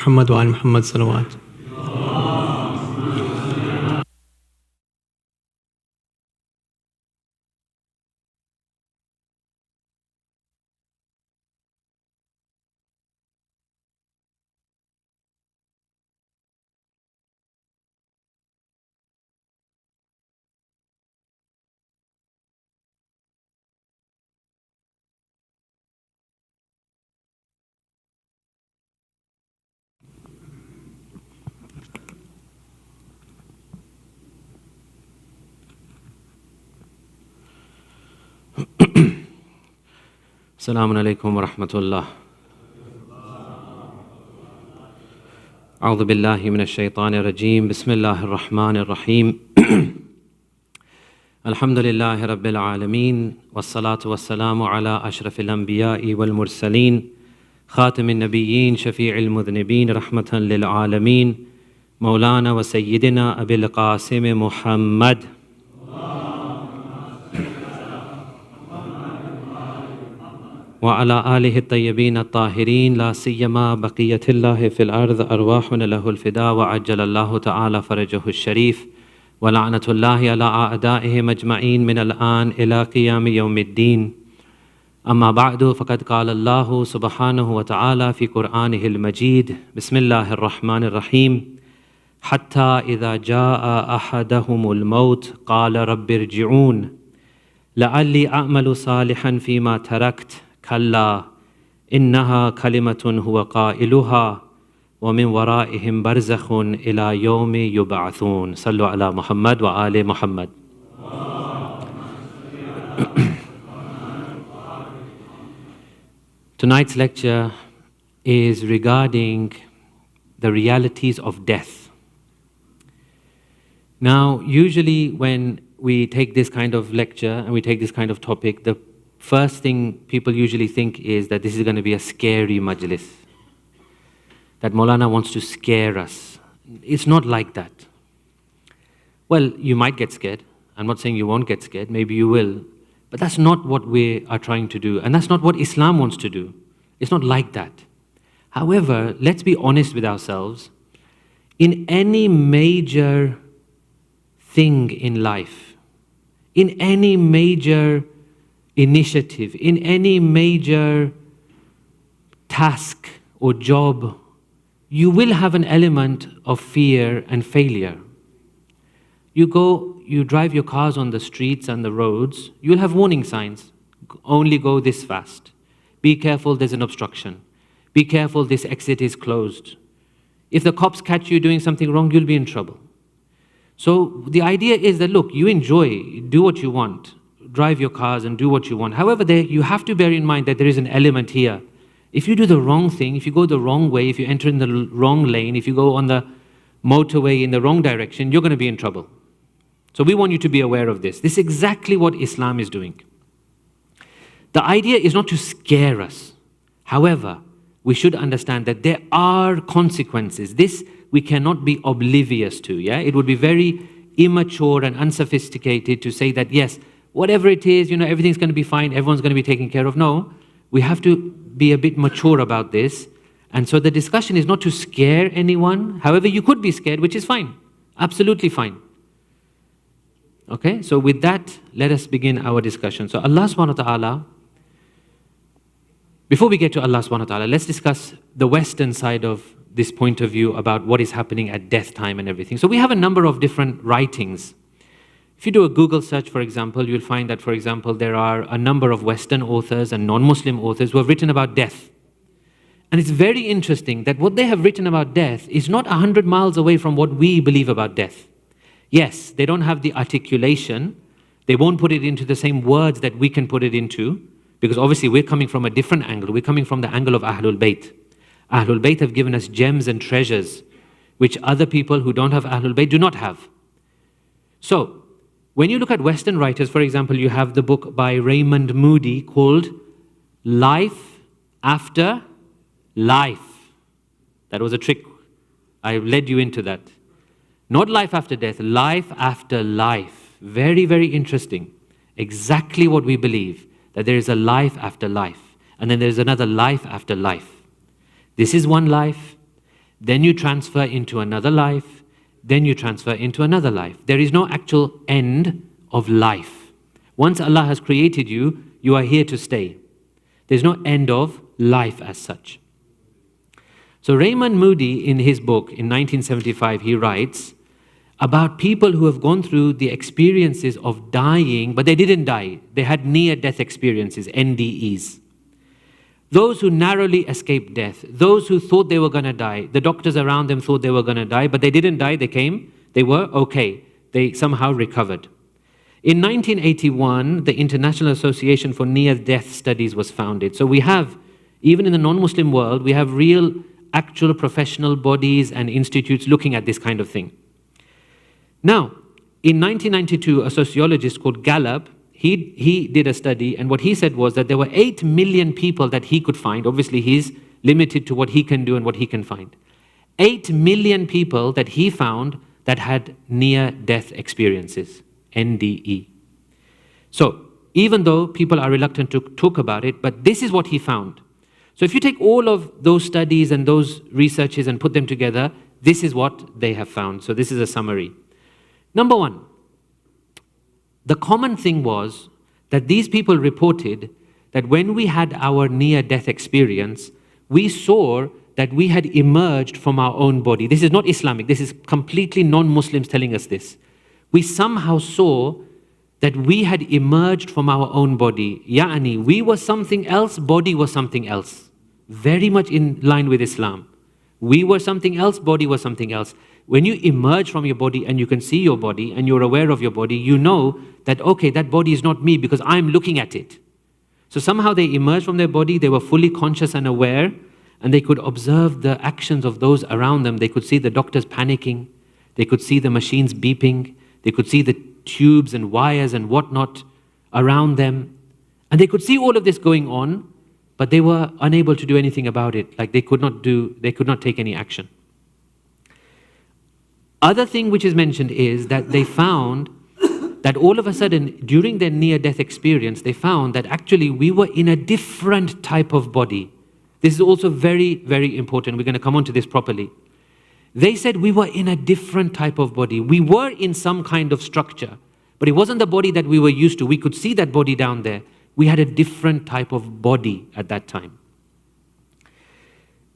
محمد وآل محمد صلوات. السلام عليكم ورحمة الله. أعوذ بالله من الشيطان الرجيم. بسم الله الرحمن الرحيم. الحمد لله رب العالمين، والصلاة والسلام على أشرف الأنبياء والمرسلين، خاتم النبيين، شفيع المذنبين، رحمة للعالمين، مولانا وسيدنا أبي القاسم محمد وعلى آله الطيبين الطاهرين، لا سيما بقية الله في الأرض، أرواحنا له الفداء، وعجل الله تعالى فرجه الشريف، ولعنة الله على أعدائهم أجمعين من الآن إلى قيام يوم الدين. أما بعد، فقد قال الله سبحانه وتعالى في قرآنه المجيد: بسم الله الرحمن الرحيم. حتى إذا جاء أحدهم الموت قال رب ارجعون لعلي أعمل صالحا فيما تركت كلا إنها كلمة هو قائلها ومن ورائهم برزخ إلى يوم يبعثون. صلوا على محمد وآل محمد. Tonight's lecture is regarding the realities of death. Now, usually when we take this kind of lecture and we take this kind of topic, the first thing people usually think is that this is going to be a scary majlis, that Maulana wants to scare us. It's not like that. Well, you might get scared. I'm not saying you won't get scared. Maybe you will. But that's not what we are trying to do. And that's not what Islam wants to do. It's not like that. However, let's be honest with ourselves. In any major thing in life, in any major initiative, in any major task or job, you will have an element of fear and failure. You drive your cars on the streets and the roads, you'll have warning signs. Only go this fast. Be careful, there's an obstruction. Be careful, this exit is closed. If the cops catch you doing something wrong, you'll be in trouble. So the idea is that, look, you enjoy, do what you want, drive your cars and do what you want. However, you have to bear in mind that there is an element here. If you do the wrong thing, if you go the wrong way, if you enter in the wrong lane, if you go on the motorway in the wrong direction, you're going to be in trouble. So we want you to be aware of this. This is exactly what Islam is doing. The idea is not to scare us. However, we should understand that there are consequences. This we cannot be oblivious to. It would be very immature and unsophisticated to say that, yes, whatever it is, everything's going to be fine, everyone's going to be taken care of. No, we have to be a bit mature about this. And so the discussion is not to scare anyone. However, you could be scared, which is fine. Absolutely fine. Okay, so with that, let us begin our discussion. So Allah subhanahu wa ta'ala, before we get to Allah subhanahu wa ta'ala, let's discuss the Western side of this point of view about what is happening at death time and everything. So we have a number of different writings. If you do a Google search, for example, you'll find that, for example, there are a number of Western authors and non-Muslim authors who have written about death. And it's very interesting that what they have written about death is not 100 miles away from what we believe about death. Yes, they don't have the articulation. They won't put it into the same words that we can put it into, because obviously we're coming from a different angle. We're coming from the angle of Ahlul-bayt. Ahlul-bayt have given us gems and treasures, which other people who don't have Ahlul-bayt do not have. So, when you look at Western writers, for example, you have the book by Raymond Moody called Life After Life. That was a trick. I led you into that. Not life after death, life after life. Very, very interesting. Exactly what we believe, that there is a life after life. And then there is another life after life. This is one life. then you transfer into another life, then you transfer into another life. There is no actual end of life. Once Allah has created you, you are here to stay. There's no end of life as such. So Raymond Moody, in his book in 1975, he writes about people who have gone through the experiences of dying, but they didn't die. They had near-death experiences, NDEs. Those who narrowly escaped death, those who thought they were going to die, the doctors around them thought they were going to die, but they didn't die, they were okay. They somehow recovered. In 1981, the International Association for Near-Death Studies was founded. So we have, even in the non-Muslim world, we have real, actual professional bodies and institutes looking at this kind of thing. Now, in 1992, a sociologist called Gallup, he did a study, and what he said was that there were 8 million people that he could find. Obviously, he's limited to what he can do and what he can find. 8 million people that he found that had near-death experiences, NDE. So, even though people are reluctant to talk about it, but this is what he found. So if you take all of those studies and those researches and put them together, this is what they have found. So this is a summary. Number one, the common thing was that these people reported that when we had our near-death experience, we saw that we had emerged from our own body. This is not Islamic. This is completely non-Muslims telling us this. We somehow saw that we had emerged from our own body. Ya'ni, we were something else, body was something else. Very much in line with Islam. We were something else, body was something else. When you emerge from your body and you can see your body and you're aware of your body, you know that, okay, that body is not me because I'm looking at it. So somehow they emerged from their body, they were fully conscious and aware, and they could observe the actions of those around them. They could see the doctors panicking, they could see the machines beeping, they could see the tubes and wires and whatnot around them. And they could see all of this going on, but they were unable to do anything about it. Like they could not take any action. Other thing which is mentioned is that they found that all of a sudden, during their near-death experience, they found that actually we were in a different type of body. This is also very, very important. We're going to come on to this properly. They said we were in a different type of body. We were in some kind of structure, but it wasn't the body that we were used to. We could see that body down there. We had a different type of body at that time.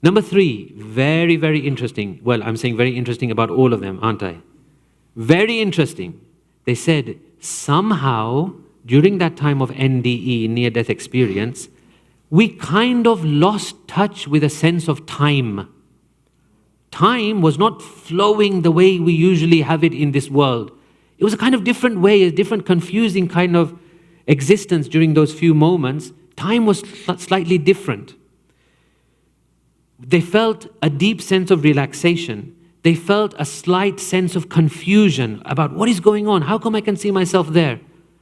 Number three, very, very interesting. Well, I'm saying very interesting about all of them, aren't I? Very interesting. They said somehow during that time of NDE, near-death experience, we kind of lost touch with a sense of time. Time was not flowing the way we usually have it in this world. It was a kind of different way, a different confusing kind of existence during those few moments. Time was slightly different. They felt a deep sense of relaxation. They felt a slight sense of confusion about what is going on. How come I can see myself there?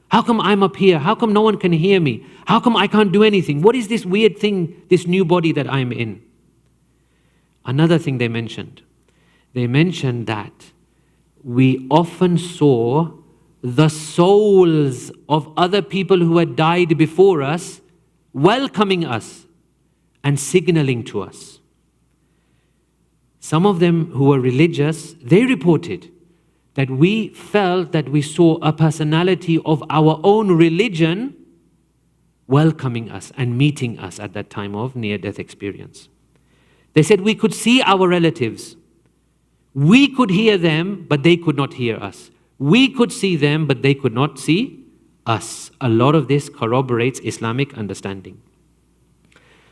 How come I'm up here? How come no one can hear me? How come I can't do anything? What is this weird thing, this new body that I'm in? Another thing they mentioned that we often saw the souls of other people who had died before us welcoming us and signaling to us. Some of them who were religious, they reported that we felt that we saw a personality of our own religion welcoming us and meeting us at that time of near-death experience. They said we could see our relatives. We could hear them, but they could not hear us. We could see them, but they could not see us. A lot of this corroborates Islamic understanding.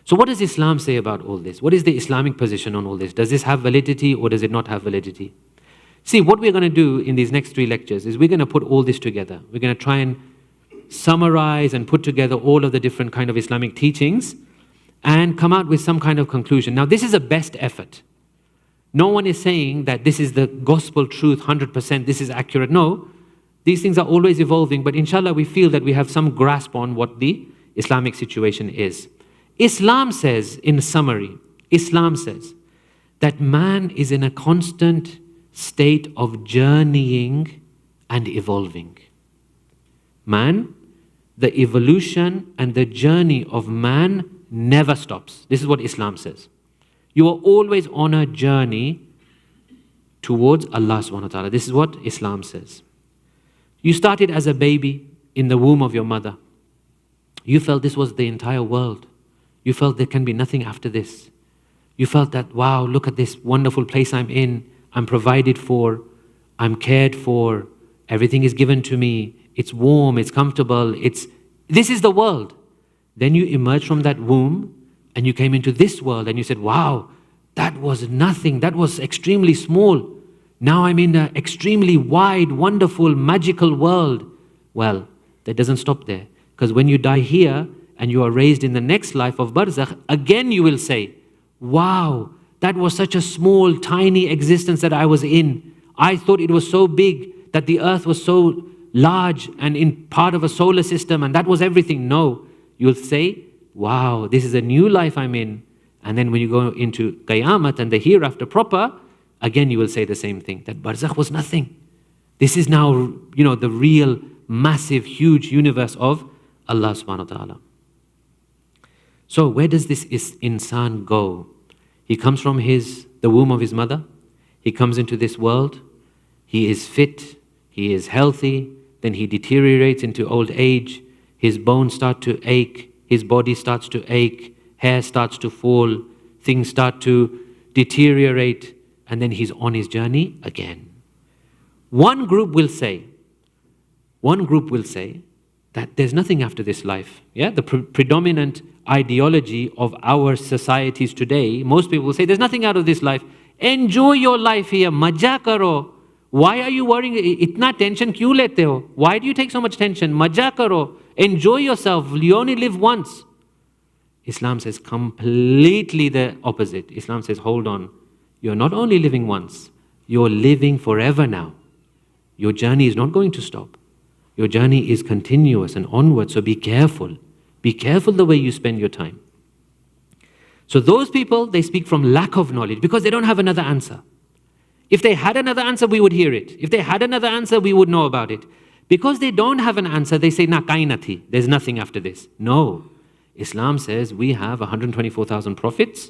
So what does Islam say about all this? What is the Islamic position on all this? Does this have validity or does it not have validity? See, what we're going to do in these next 3 lectures is we're going to put all this together. We're going to try and summarize and put together all of the different kind of Islamic teachings and come out with some kind of conclusion. Now, this is a best effort. No one is saying that this is the gospel truth, 100%, this is accurate. No, these things are always evolving, but inshallah we feel that we have some grasp on what the Islamic situation is. Islam says, in summary, Islam says that man is in a constant state of journeying and evolving. Man, the evolution and the journey of man never stops. This is what Islam says. You are always on a journey towards Allah subhanahu wa ta'ala. This is what Islam says. You started as a baby in the womb of your mother. You felt this was the entire world. You felt there can be nothing after this. You felt that, wow, look at this wonderful place I'm in. I'm provided for. I'm cared for. Everything is given to me. It's warm, it's comfortable. This is the world. Then you emerged from that womb and you came into this world and you said, wow, that was nothing. That was extremely small. Now I'm in an extremely wide, wonderful, magical world. Well, that doesn't stop there. Because when you die here and you are raised in the next life of barzakh, again you will say, wow, that was such a small, tiny existence that I was in. I thought it was so big, that the earth was so large and in part of a solar system, and that was everything. No, you'll say, wow, this is a new life I'm in. And then when you go into Qayamat and the hereafter proper, again you will say the same thing, that barzakh was nothing. This is now, the real, massive, huge universe of Allah subhanahu wa ta'ala. So where does this insan go? He comes from the womb of his mother. He comes into this world. He is fit. He is healthy. Then he deteriorates into old age. His bones start to ache. His body starts to ache. Hair starts to fall. Things start to deteriorate. And then he's on his journey again. One group will say that there's nothing after this life. Yeah, the predominant ideology of our societies today, most people will say there's nothing out of this life. Enjoy your life here, maja karo. Why are you worrying? Itna tension kyun lete ho? Why do you take so much tension? Maja karo. Enjoy yourself. You only live once. Islam says completely the opposite. Islam says, hold on. You're not only living once, you're living forever now. Your journey is not going to stop. Your journey is continuous and onward, so be careful. Be careful the way you spend your time. So those people, they speak from lack of knowledge because they don't have another answer. If they had another answer, we would hear it. If they had another answer, we would know about it. Because they don't have an answer, they say, na kainati, there's nothing after this. No. Islam says we have 124,000 prophets.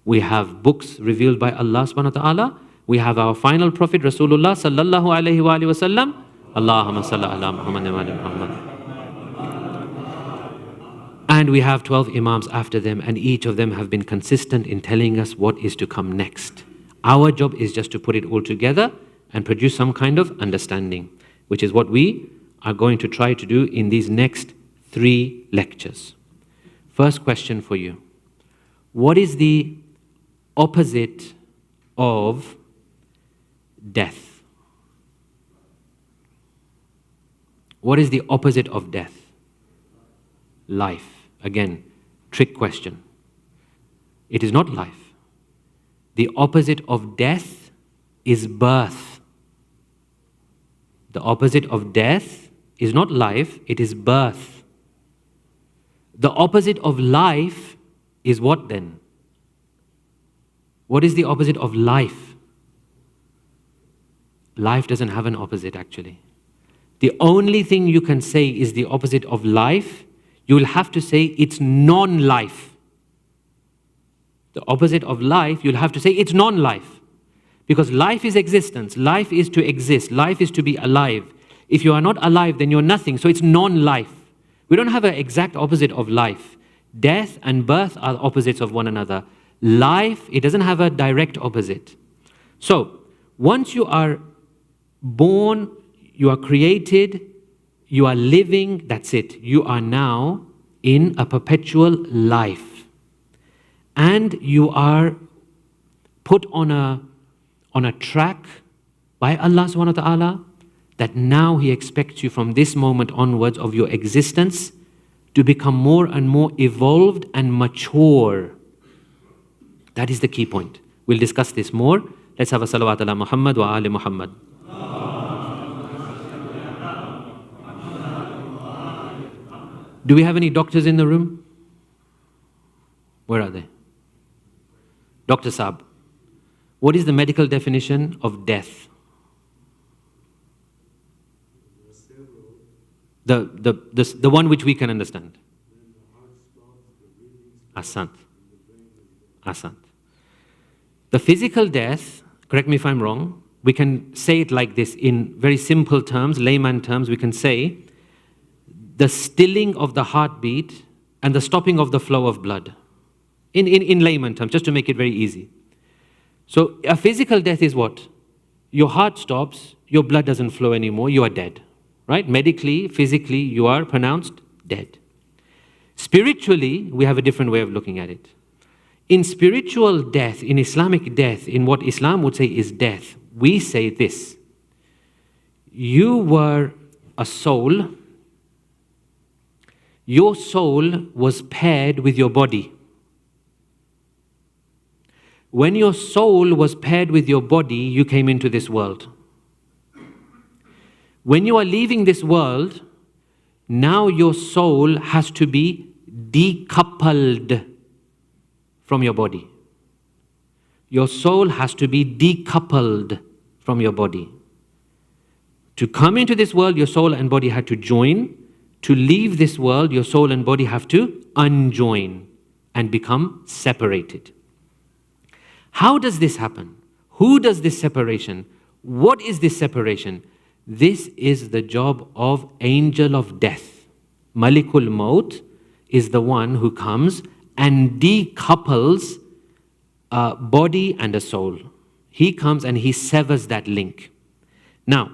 We have books revealed by Allah subhanahu wa ta'ala. We have our final prophet, Rasulullah sallallahu alayhi wa sallam. Allahumma salli ala Muhammad wa ala Muhammad. And we have 12 imams after them, and each of them have been consistent in telling us what is to come next. Our job is just to put it all together and produce some kind of understanding, which is what we are going to try to do in these next 3 lectures. First question for you. What is the opposite of death? What is the opposite of death? Life. Again, trick question. It is not life. The opposite of death is birth. The opposite of death is not life, it is birth. The opposite of life is what then? What is the opposite of life? Life doesn't have an opposite actually. The only thing you can say is the opposite of life, you will have to say it's non-life. The opposite of life, you'll have to say it's non-life. Because life is existence, life is to exist, life is to be alive. If you are not alive, then you're nothing, so it's non-life. We don't have an exact opposite of life. Death and birth are opposites of one another. Life, it doesn't have a direct opposite. So, once you are born, you are created, you are living, that's it. You are now in a perpetual life. And you are put on a track by Allah subhanahu wa ta'ala that now He expects you from this moment onwards of your existence to become more and more evolved and mature. That is the key point. We'll discuss this more. Let's have a salawat ala Muhammad wa ali Muhammad. Do we have any doctors in the room? Where are they? Dr. Saab, what is the medical definition of death? The one which we can understand. Asant. The physical death, correct me if I'm wrong, we can say it like this in very simple terms, layman terms. We can say the stilling of the heartbeat and the stopping of the flow of blood. In layman terms, just to make it very easy. So a physical death is what? Your heart stops, your blood doesn't flow anymore, you are dead. Right? Medically, physically, you are pronounced dead. Spiritually, we have a different way of looking at it. In spiritual death, in Islamic death, in what Islam would say is death, we say this. You were a soul. Your soul was paired with your body. When your soul was paired with your body, you came into this world. When you are leaving this world, now your soul has to be decoupled from your body. Your soul has to be decoupled from your body. To come into this world, your soul and body had to join. To leave this world, your soul and body have to unjoin and become separated. How does this happen? Who does this separation? What is this separation? This is the job of angel of death. Malikul Maut is the one who comes and decouples a body and a soul. He comes and he severs that link. Now,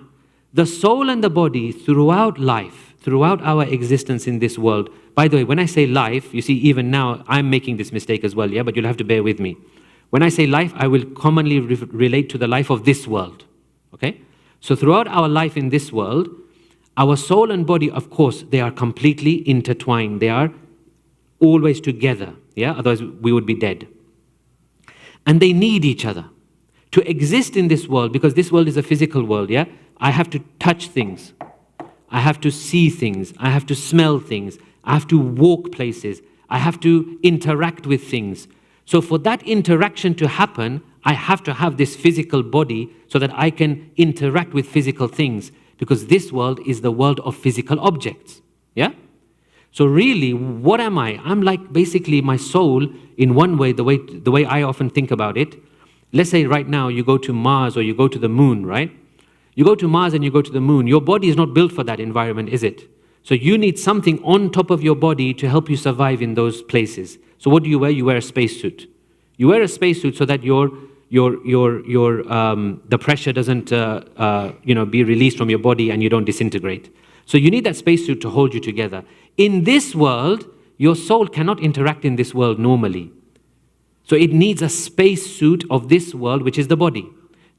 the soul and the body throughout life, throughout our existence in this world, by the way, when I say life, you see, even now, I'm making this mistake as well, yeah, but you'll have to bear with me. When I say life, I will commonly relate to the life of this world, okay? So throughout our life in this world, our soul and body, of course, they are completely intertwined. They are always together, yeah? Otherwise, we would be dead. And they need each other to exist in this world, because this world is a physical world, yeah? I have to touch things. I have to see things. I have to smell things. I have to walk places. I have to interact with things. So for that interaction to happen, I have to have this physical body so that I can interact with physical things, because this world is the world of physical objects. Yeah? So really, what am I? I'm like basically my soul in one way, the way I often think about it. Let's say right now you go to Mars or you go to the moon, right? You go to Mars and you go to the moon. Your body is not built for that environment, is it? So you need something on top of your body to help you survive in those places. So what do you wear? You wear a spacesuit. You wear a spacesuit so that the pressure doesn't be released from your body and you don't disintegrate. So you need that spacesuit to hold you together. In this world, your soul cannot interact in this world normally. So it needs a spacesuit of this world, which is the body.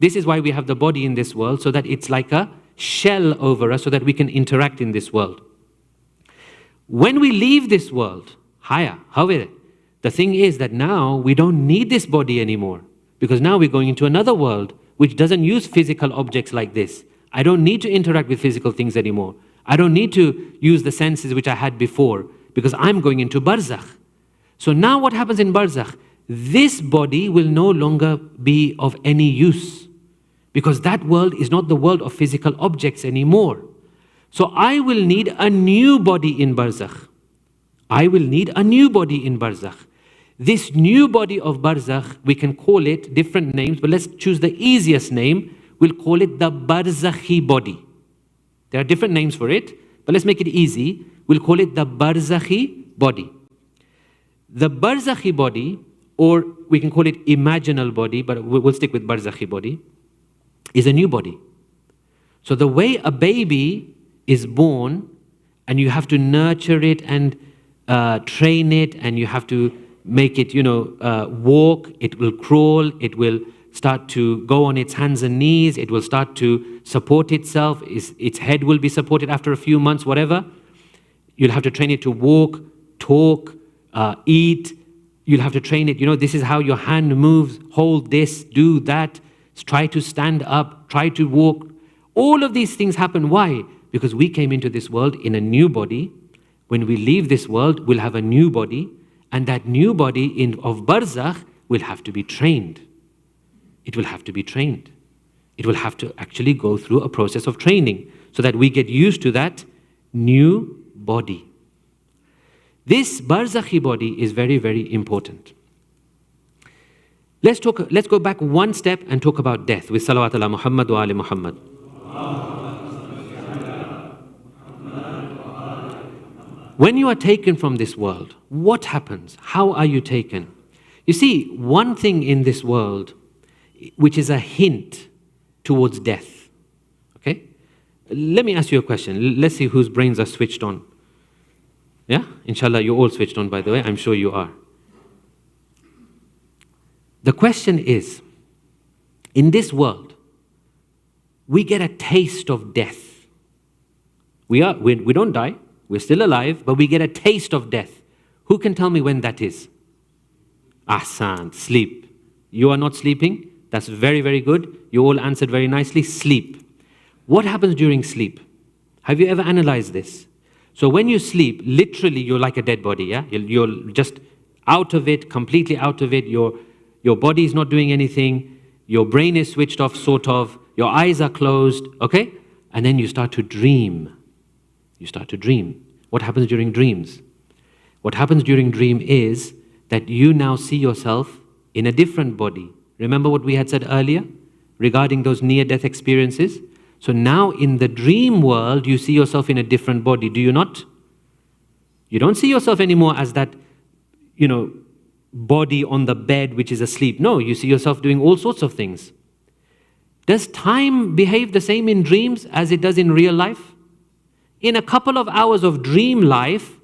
This is why we have the body in this world, so that it's like a shell over us so that we can interact in this world. When we leave this world, the thing is that now we don't need this body anymore, because now we're going into another world which doesn't use physical objects like this. I don't need to interact with physical things anymore. I don't need to use the senses which I had before, because I'm going into barzakh. So now what happens in barzakh? This body will no longer be of any use, because that world is not the world of physical objects anymore. So I will need a new body in barzakh. I will need a new body in barzakh. This new body of barzakh, we can call it different names, but let's choose the easiest name. We'll call it the barzakhi body. There are different names for it, but let's make it easy. We'll call it the barzakhi body. The barzakhi body, or we can call it imaginal body, but we'll stick with barzakhi body, is a new body. So the way a baby is born, and you have to nurture it and train it, and you have to make it, walk, it will crawl, it will start to go on its hands and knees, it will start to support itself, its head will be supported after a few months, whatever. You'll have to train it to walk, talk, eat. You'll have to train it, this is how your hand moves, hold this, do that, try to stand up, try to walk. All of these things happen. Why? Because we came into this world in a new body. When we leave this world, we'll have a new body, and that new body of barzakh will have to be trained. It will have to be trained. It will have to actually go through a process of training so that we get used to that new body. This barzakhi body is very, very important. Let's go back one step and talk about death with salawat ala Muhammad wa ali Muhammad. When you are taken from this world, what happens? How are you taken? You see, one thing in this world which is a hint towards death. Okay? Let me ask you a question. Let's see whose brains are switched on. Yeah? Inshallah, you're all switched on, by the way. I'm sure you are. The question is, in this world, we get a taste of death. We don't die. We're still alive, but we get a taste of death. Who can tell me when that is? Ahsan, sleep. You are not sleeping? That's very, very good. You all answered very nicely. Sleep. What happens during sleep? Have you ever analyzed this? So when you sleep, literally you're like a dead body, yeah? You're just out of it, completely out of it. Your body is not doing anything. Your brain is switched off, sort of. Your eyes are closed, okay? And then you start to dream. You start to dream. What happens during dreams? What happens during dream is that you now see yourself in a different body. Remember what we had said earlier regarding those near-death experiences? So now in the dream world, you see yourself in a different body, do you not? You don't see yourself anymore as that, body on the bed which is asleep. No, you see yourself doing all sorts of things. Does time behave the same in dreams as it does in real life? In a couple of hours of dream life,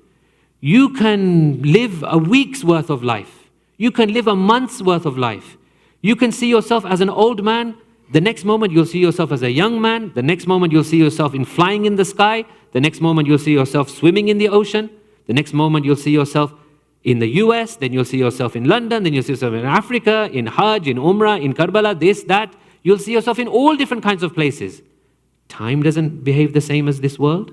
you can live a week's worth of life. You can live a month's worth of life. You can see yourself as an old man. The next moment you'll see yourself as a young man. The next moment you'll see yourself in flying in the sky. The next moment you'll see yourself swimming in the ocean. The next moment you'll see yourself in the U.S., then you'll see yourself in London, then you'll see yourself in Africa, in Hajj, in Umrah, in Karbala, this, that. You'll see yourself in all different kinds of places. Time doesn't behave the same as this world.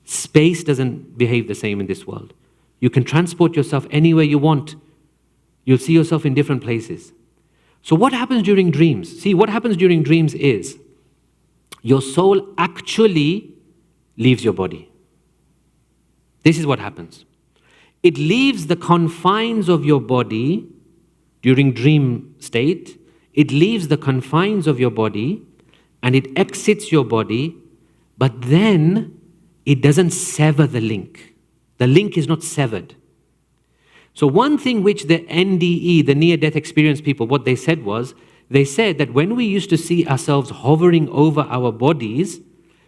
Space doesn't behave the same in this world. You can transport yourself anywhere you want. You'll see yourself in different places. So what happens during dreams? See, what happens during dreams is your soul actually leaves your body. This is what happens. It leaves the confines of your body during dream state. It leaves the confines of your body and it exits your body, but then it doesn't sever the link. The link is not severed. So one thing which the NDE, the near-death experience people, what they said was, they said that when we used to see ourselves hovering over our bodies,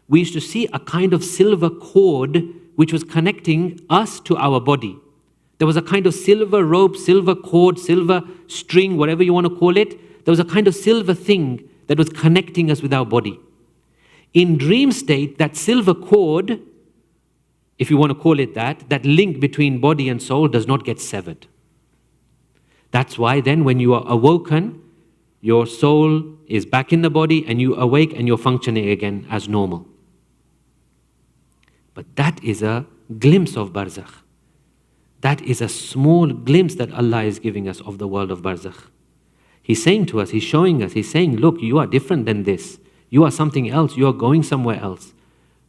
we used to see a kind of silver cord which was connecting us to our body. There was a kind of silver rope, silver cord, silver string, whatever you want to call it. There was a kind of silver thing that was connecting us with our body. In dream state, that silver cord, if you want to call it that link between body and soul does not get severed. That's why then when you are awoken, your soul is back in the body and you awake and you're functioning again as normal. But that is a glimpse of barzakh. That is a small glimpse that Allah is giving us of the world of barzakh. He's saying to us, He's showing us, He's saying, look, you are different than this. You are something else. You are going somewhere else.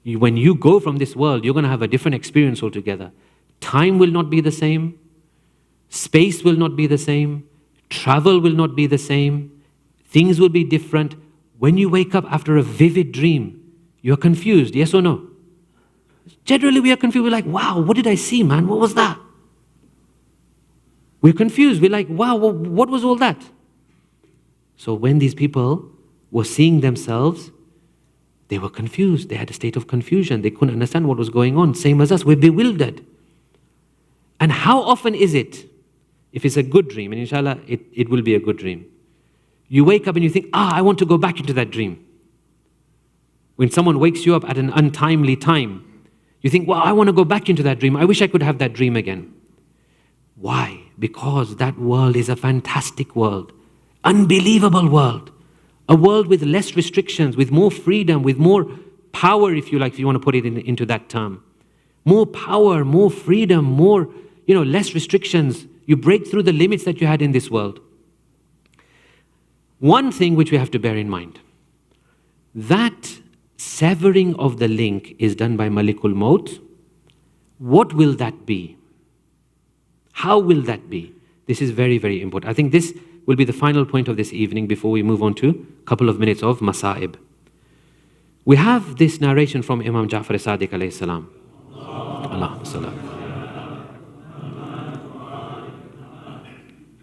When you go from this world, you're going to have a different experience altogether. Time will not be the same. Space will not be the same. Travel will not be the same. Things will be different. When you wake up after a vivid dream, you're confused, yes or no? Generally, we are confused. We're like, wow, what did I see, man? What was that? We're confused. We're like, wow, what was all that? So when these people were seeing themselves, they were confused. They had a state of confusion. They couldn't understand what was going on. Same as us, we're bewildered. And how often is it, if it's a good dream, and inshallah, it will be a good dream, you wake up and you think, I want to go back into that dream. When someone wakes you up at an untimely time, you think, I want to go back into that dream. I wish I could have that dream again. Why? Because that world is a fantastic world. Unbelievable world. A world with less restrictions, with more freedom, with more power, if you like, if you want to put it into that term. More power, more freedom, more, less restrictions. You break through the limits that you had in this world. One thing which we have to bear in mind, that severing of the link is done by Malikul Maut. What will that be? How will that be? This is very, very important. I think this will be the final point of this evening before we move on to a couple of minutes of Masa'ib. We have this narration from Imam Ja'far as-Sadiq alayhi salam. Allahumma salli.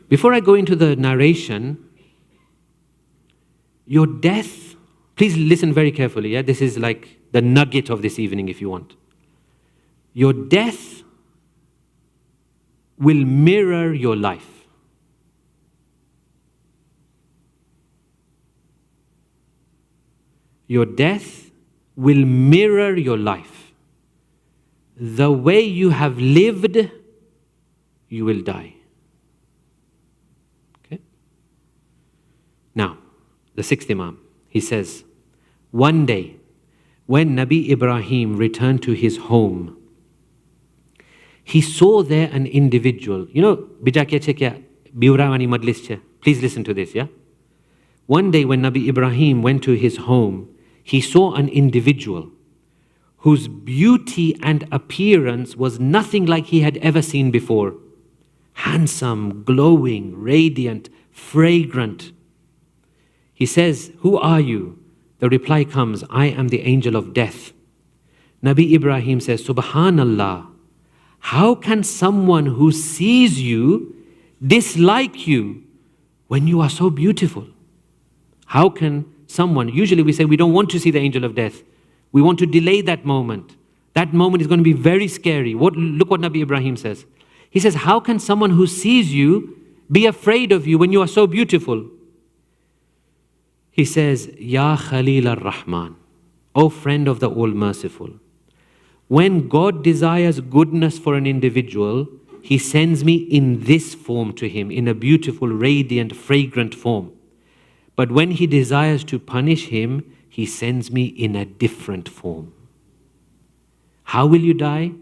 Before I go into the narration, your death, please listen very carefully. Yeah? This is like the nugget of this evening if you want. Your death will mirror your life. Your death will mirror your life. The way you have lived, you will die. Okay? Now, the sixth Imam, he says, one day, when Nabi Ibrahim returned to his home, he saw there an individual. You know, bija kya che kya biurawani majlis che. Please listen to this, yeah? One day when Nabi Ibrahim went to his home, he saw an individual whose beauty and appearance was nothing like he had ever seen before. Handsome, glowing, radiant, fragrant. He says, "Who are you?" The reply comes, "I am the angel of death." Nabi Ibrahim says, "Subhanallah, how can someone who sees you dislike you when you are so beautiful?" How can someone, usually we say we don't want to see the angel of death. We want to delay that moment. That moment is going to be very scary. Look what Nabi Ibrahim says. He says, how can someone who sees you be afraid of you when you are so beautiful? He says, Ya Khalil ar-Rahman, O friend of the All-Merciful. When God desires goodness for an individual, He sends me in this form to him, in a beautiful, radiant, fragrant form. But when He desires to punish him, He sends me in a different form. How will you die?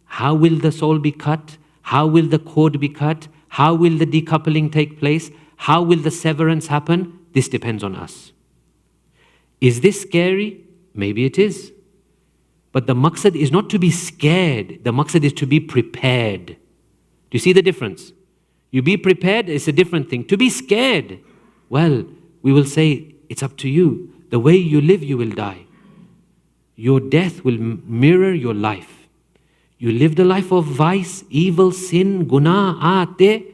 How will the soul be cut? How will the cord be cut? How will the decoupling take place? How will the severance happen? This depends on us. Is this scary? Maybe it is. But the maqsad is not to be scared. The maqsad is to be prepared. Do you see the difference? You be prepared is a different thing. To be scared, well, we will say, it's up to you. The way you live, you will die. Your death will mirror your life. You lived a life of vice, evil, sin, guna, aate.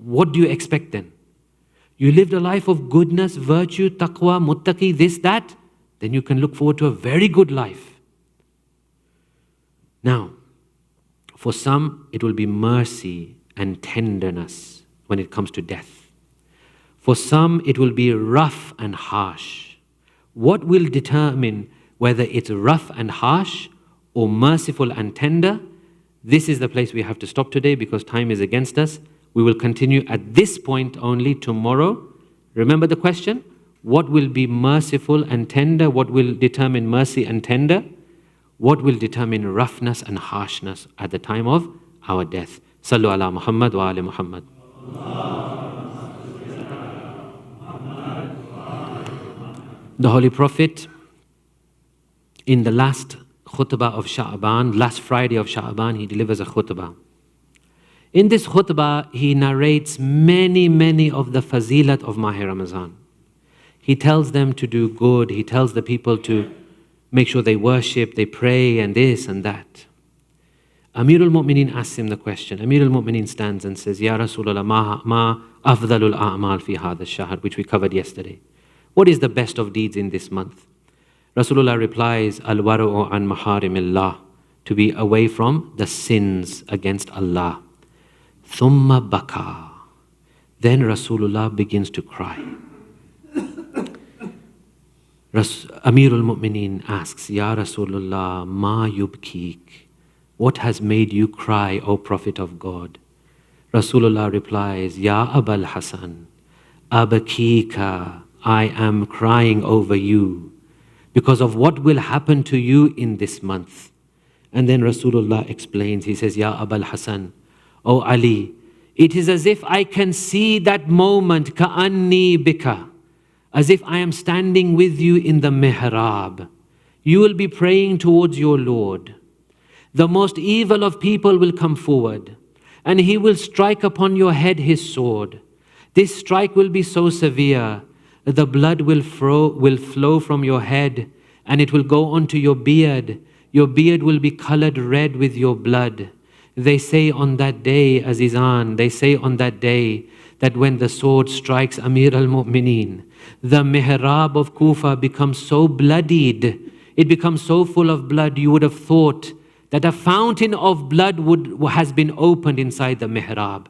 What do you expect then? You lived a life of goodness, virtue, taqwa, muttaqi, this, that. Then you can look forward to a very good life. Now, for some, it will be mercy and tenderness when it comes to death. For some, it will be rough and harsh. What will determine whether it's rough and harsh or merciful and tender? This is the place we have to stop today because time is against us. We will continue at this point only tomorrow. Remember the question? What will be merciful and tender? What will determine mercy and tender? What will determine roughness and harshness at the time of our death? Sallu ala Muhammad wa ali Muhammad. The Holy Prophet, in the last khutbah of Sha'ban, last Friday of Sha'ban, he delivers a khutbah. In this khutbah, he narrates many of the fazilat of Mahi Ramazan. He tells them to do good. He tells the people to make sure they worship, they pray, and this and that. Amirul Mu'mineen asks him the question. Amirul Mu'mineen stands and says, Ya Rasulullah, ma afdalul a'mal fi hadha ash-shahr, which we covered yesterday. What is the best of deeds in this month? Rasulullah replies, Al-wara'u an maharimillah, to be away from the sins against Allah. Thumma baka. Then Rasulullah begins to cry. Amirul Mu'mineen asks, Ya Rasulullah, ma yubkik. What has made you cry, O Prophet of God? Rasulullah replies, Ya Abul Hasan, abakika, I am crying over you because of what will happen to you in this month. And then Rasulullah explains, he says, Ya Abul Hasan, O Ali, it is as if I can see that moment, ka'anni bika, as if I am standing with you in the mihrab. You will be praying towards your Lord. The most evil of people will come forward, and he will strike upon your head his sword. This strike will be so severe, the blood will flow from your head and it will go onto your beard. Your beard will be colored red with your blood. They say on that day, Azizan, they say on that day that when the sword strikes Amir al-Mu'mineen, the mihrab of Kufa becomes so bloodied, it becomes so full of blood, you would have thought that a fountain of blood has been opened inside the mihrab.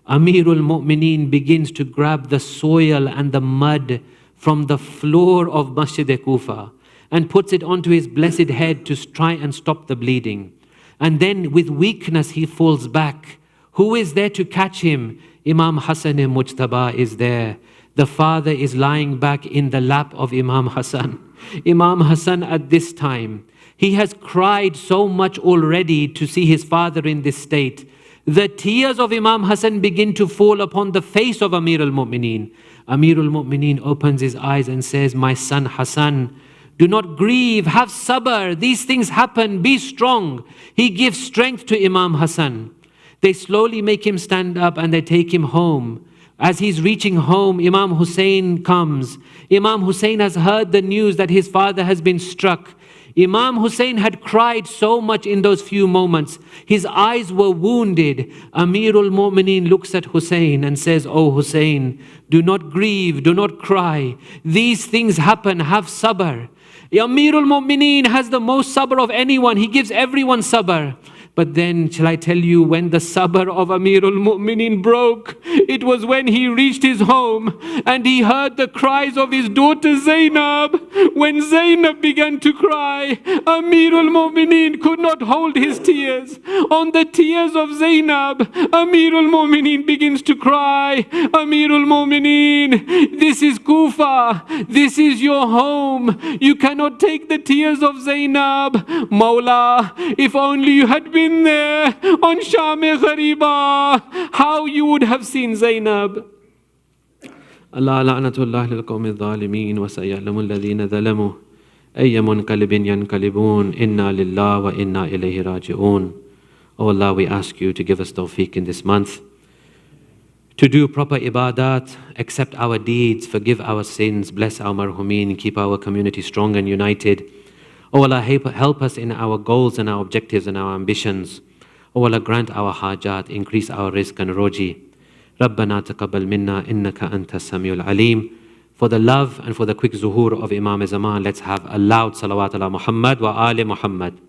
Amirul Mu'mineen begins to grab the soil and the mud from the floor of Masjid Kufa and puts it onto his blessed head to try and stop the bleeding. And then with weakness he falls back. Who is there to catch him? Imam Hassan Mujtaba is there. The father is lying back in the lap of Imam Hassan. Imam Hassan at this time, he has cried so much already to see his father in this state. The tears of Imam Hassan begin to fall upon the face of Amir al-Mu'mineen. Amir al-Mu'mineen opens his eyes and says, my son Hassan, do not grieve, have sabr, these things happen, be strong. He gives strength to Imam Hassan. They slowly make him stand up and they take him home. As he's reaching home, Imam Hussein comes. Imam Hussein has heard the news that his father has been struck. Imam Hussein had cried so much in those few moments. His eyes were wounded. Amirul Mu'mineen looks at Hussein and says, oh Hussein, do not grieve, do not cry. These things happen, have sabr. Amirul Mu'mineen has the most sabr of anyone. He gives everyone sabr. But then, shall I tell you, when the sabr of Amirul Mu'mineen broke, it was when he reached his home and he heard the cries of his daughter Zainab. When Zainab began to cry, Amirul Mu'mineen could not hold his tears. On the tears of Zainab, Amirul Mu'mineen begins to cry, Amirul Mu'mineen, this is Kufa, this is your home. You cannot take the tears of Zainab. Mawla, if only you had been there on Sham-e Ghariba, how you would have seen Zainab. Allah la'natullah lil qawmi adh-dhalimin wa sayalamu alladhina zalamu ayya munqalibin yanqalibun inna lillahi wa inna ilayhi raji'un. Oh Allah, we ask you to give us tawfiq in this month to do proper ibadat, accept our deeds, forgive our sins, bless our marhumin, keep our community strong and united. Oh Allah, help us in our goals and our objectives and our ambitions. Oh Allah, grant our hajat, increase our rizq and roji. Rabbana taqabbal minna innaka anta samiul alim. For the love and for the quick zuhur of Imam Zaman, let's have a loud salawat ala Muhammad wa ali Muhammad.